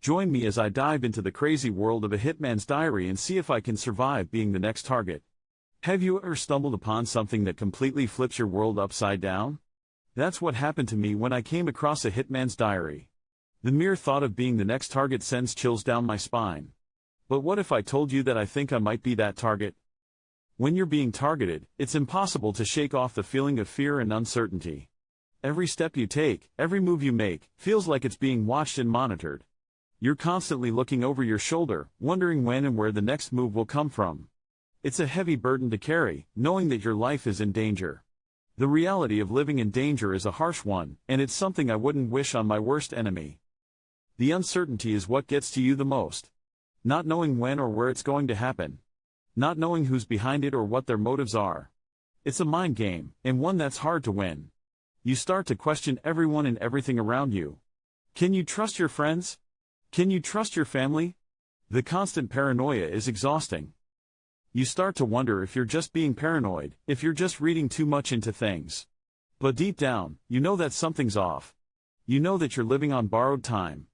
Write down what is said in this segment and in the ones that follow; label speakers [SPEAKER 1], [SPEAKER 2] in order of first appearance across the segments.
[SPEAKER 1] Join me as I dive into the crazy world of a hitman's diary and see if I can survive being the next target. Have you ever stumbled upon something that completely flips your world upside down? That's what happened to me when I came across a hitman's diary. The mere thought of being the next target sends chills down my spine. But what if I told you that I think I might be that target? When you're being targeted, it's impossible to shake off the feeling of fear and uncertainty. Every step you take, every move you make, feels like it's being watched and monitored. You're constantly looking over your shoulder, wondering when and where the next move will come from. It's a heavy burden to carry, knowing that your life is in danger. The reality of living in danger is a harsh one, and it's something I wouldn't wish on my worst enemy. The uncertainty is what gets to you the most. Not knowing when or where it's going to happen. Not knowing who's behind it or what their motives are. It's a mind game, and one that's hard to win. You start to question everyone and everything around you. Can you trust your friends? Can you trust your family? The constant paranoia is exhausting. You start to wonder if you're just being paranoid, if you're just reading too much into things. But deep down, you know that something's off. You know that you're living on borrowed time.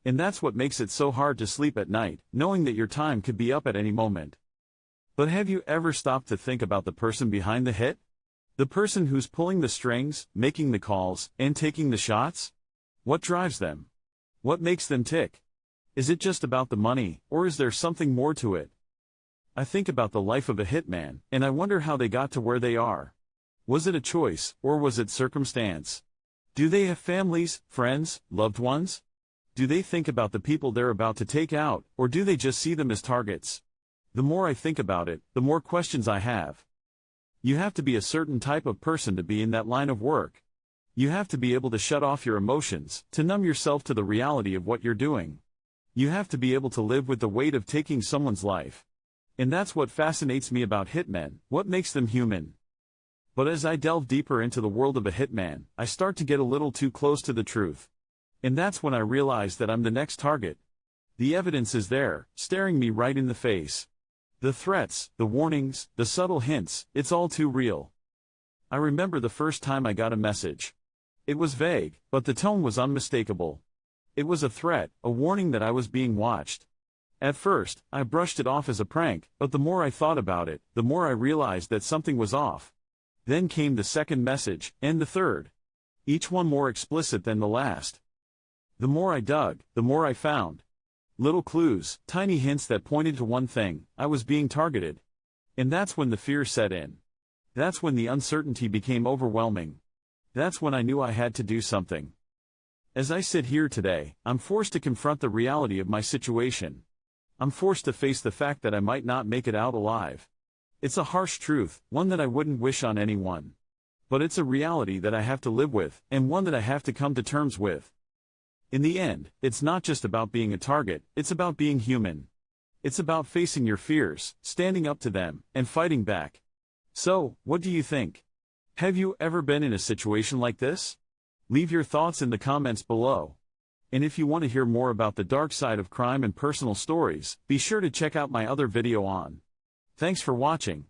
[SPEAKER 1] And that's what makes it so hard to sleep at night, knowing that your time could be up at any moment. But have you ever stopped to think about the person behind the hit? The person who's pulling the strings, making the calls, and taking the shots? What drives them? What makes them tick? Is it just about the money, or is there something more to it? I think about the life of a hitman, and I wonder how they got to where they are. Was it a choice, or was it circumstance? Do they have families, friends, loved ones? Do they think about the people they're about to take out, or do they just see them as targets? The more I think about it, the more questions I have. You have to be a certain type of person to be in that line of work. You have to be able to shut off your emotions, to numb yourself to the reality of what you're doing. You have to be able to live with the weight of taking someone's life. And that's what fascinates me about hitmen, what makes them human. But as I delve deeper into the world of a hitman, I start to get a little too close to the truth. And that's when I realize that I'm the next target. The evidence is there, staring me right in the face. The threats, the warnings, the subtle hints, it's all too real. I remember the first time I got a message. It was vague, but the tone was unmistakable. It was a threat, a warning that I was being watched. At first, I brushed it off as a prank, but the more I thought about it, the more I realized that something was off. Then came the second message, and the third. Each one more explicit than the last. The more I dug, the more I found. Little clues, tiny hints that pointed to one thing: I was being targeted. And that's when the fear set in. That's when the uncertainty became overwhelming. That's when I knew I had to do something. As I sit here today, I'm forced to confront the reality of my situation. I'm forced to face the fact that I might not make it out alive. It's a harsh truth, one that I wouldn't wish on anyone. But it's a reality that I have to live with, and one that I have to come to terms with. In the end, it's not just about being a target, it's about being human. It's about facing your fears, standing up to them, and fighting back. So, what do you think? Have you ever been in a situation like this? Leave your thoughts in the comments below. And if you want to hear more about the dark side of crime and personal stories, be sure to check out my other video on. Thanks for watching.